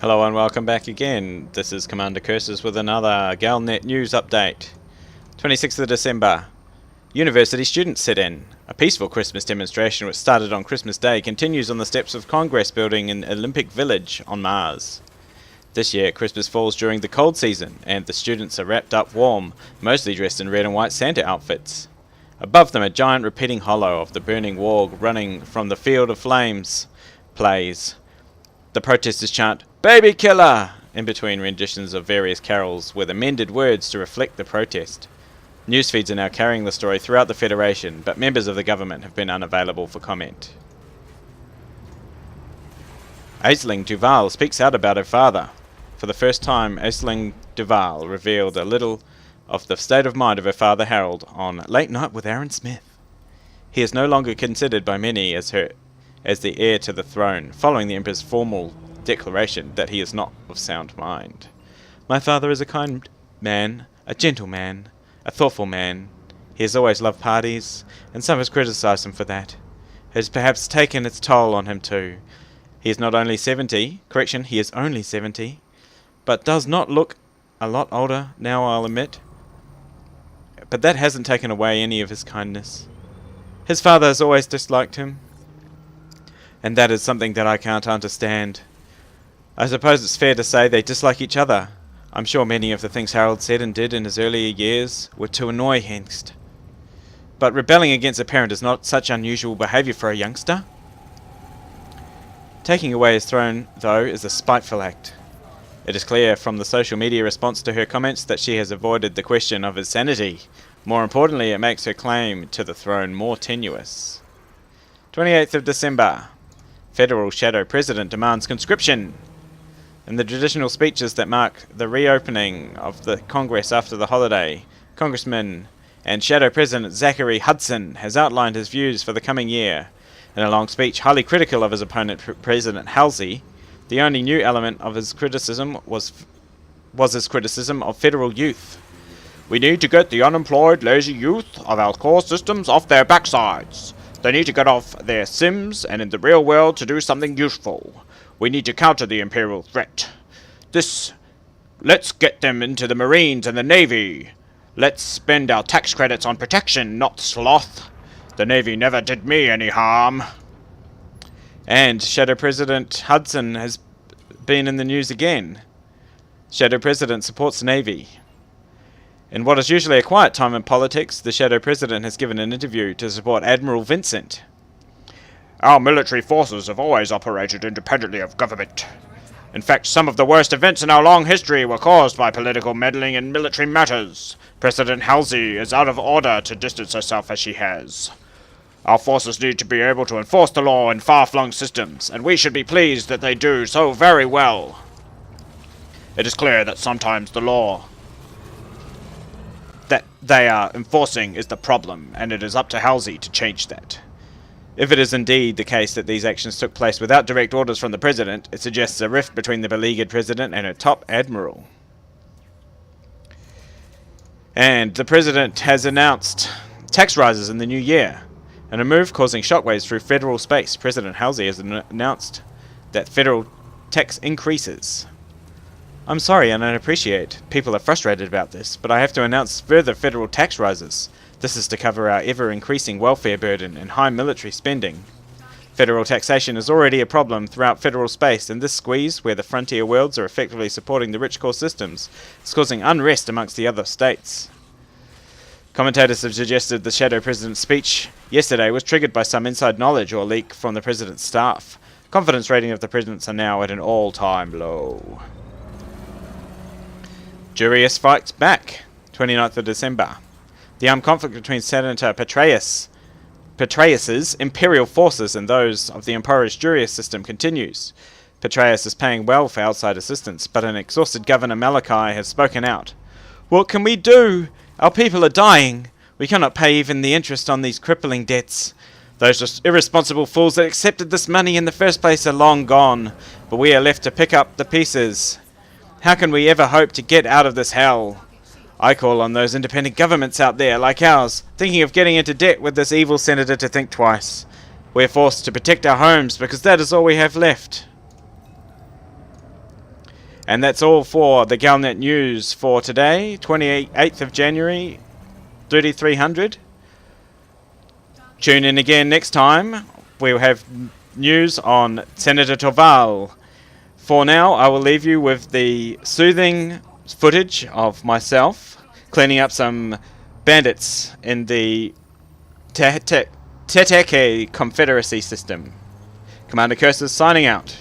Hello and welcome back again. This is Commander Curses with another GalNet news update. 26th of December. University students sit in. A peaceful Christmas demonstration which started on Christmas Day continues on the steps of Congress building in Olympic Village on Mars. This year Christmas falls during the cold season and the students are wrapped up warm, mostly dressed in red and white Santa outfits. Above them a giant repeating hollow of the burning warg running from the Field of Flames plays. The protesters chant, "Baby Killer!" in between renditions of various carols with amended words to reflect the protest. Newsfeeds are now carrying the story throughout the Federation, but members of the government have been unavailable for comment. Aisling Duval speaks out about her father. For the first time, Aisling Duval revealed a little of the state of mind of her father Harold on Late Night with Aaron Smith. He is no longer considered by many as the heir to the throne, following the Emperor's formal declaration that he is not of sound mind. "My father is a kind man, a gentle man, a thoughtful man. He has always loved parties, and some has criticised him for that. It has perhaps taken its toll on him too. He is not only 70, he is only 70, but does not look a lot older now, I'll admit. But that hasn't taken away any of his kindness. His father has always disliked him, and that is something that I can't understand. I suppose it's fair to say they dislike each other. I'm sure many of the things Harold said and did in his earlier years were to annoy Hengst. But rebelling against a parent is not such unusual behaviour for a youngster. Taking away his throne, though, is a spiteful act. It is clear from the social media response to her comments that she has avoided the question of his sanity. More importantly, it makes her claim to the throne more tenuous. 28th of December. Federal Shadow President demands conscription. In the traditional speeches that mark the reopening of the Congress after the holiday, Congressman and Shadow President Zachary Hudson has outlined his views for the coming year. In a long speech highly critical of his opponent, President Halsey, the only new element of his criticism was his criticism of federal youth. "We need to get the unemployed, lazy youth of our core systems off their backsides. They need to get off their sims and in the real world to do something useful. We need to counter the imperial threat. Let's get them into the Marines and the Navy. Let's spend our tax credits on protection, not sloth. The Navy never did me any harm." And Shadow President Hudson has been in the news again. Shadow President supports Navy. In what is usually a quiet time in politics, the Shadow President has given an interview to support Admiral Vincent. "Our military forces have always operated independently of government. In fact, some of the worst events in our long history were caused by political meddling in military matters. President Halsey is out of order to distance herself as she has. Our forces need to be able to enforce the law in far-flung systems, and we should be pleased that they do so very well. It is clear that sometimes the law that they are enforcing is the problem, and it is up to Halsey to change that. If it is indeed the case that these actions took place without direct orders from the President, it suggests a rift between the beleaguered President and her top admiral." And the President has announced tax rises in the new year. In a move causing shockwaves through federal space, President Halsey has announced that federal tax increases. "I'm sorry and I appreciate people are frustrated about this, but I have to announce further federal tax rises. This is to cover our ever-increasing welfare burden and high military spending. Federal taxation is already a problem throughout federal space, and this squeeze, where the frontier worlds are effectively supporting the rich core systems, is causing unrest amongst the other states." Commentators have suggested the Shadow President's speech yesterday was triggered by some inside knowledge or leak from the President's staff. Confidence rating of the Presidents are now at an all-time low. Durius fights back. 29th of December. The armed conflict between Senator Patreus's imperial forces and those of the impoverished Durius system continues. Patreus is paying well for outside assistance, but an exhausted Governor Malachi has spoken out. "What can we do? Our people are dying. We cannot pay even the interest on these crippling debts. Those irresponsible fools that accepted this money in the first place are long gone, but we are left to pick up the pieces. How can we ever hope to get out of this hell? I call on those independent governments out there, like ours, thinking of getting into debt with this evil senator to think twice. We're forced to protect our homes because that is all we have left." And that's all for the GalNet news for today, 28th of January, 3300. Tune in again next time. We'll have news on Senator Duval. For now, I will leave you with the soothing footage of myself cleaning up some bandits in the Teteke Confederacy system. Commander Curses signing out.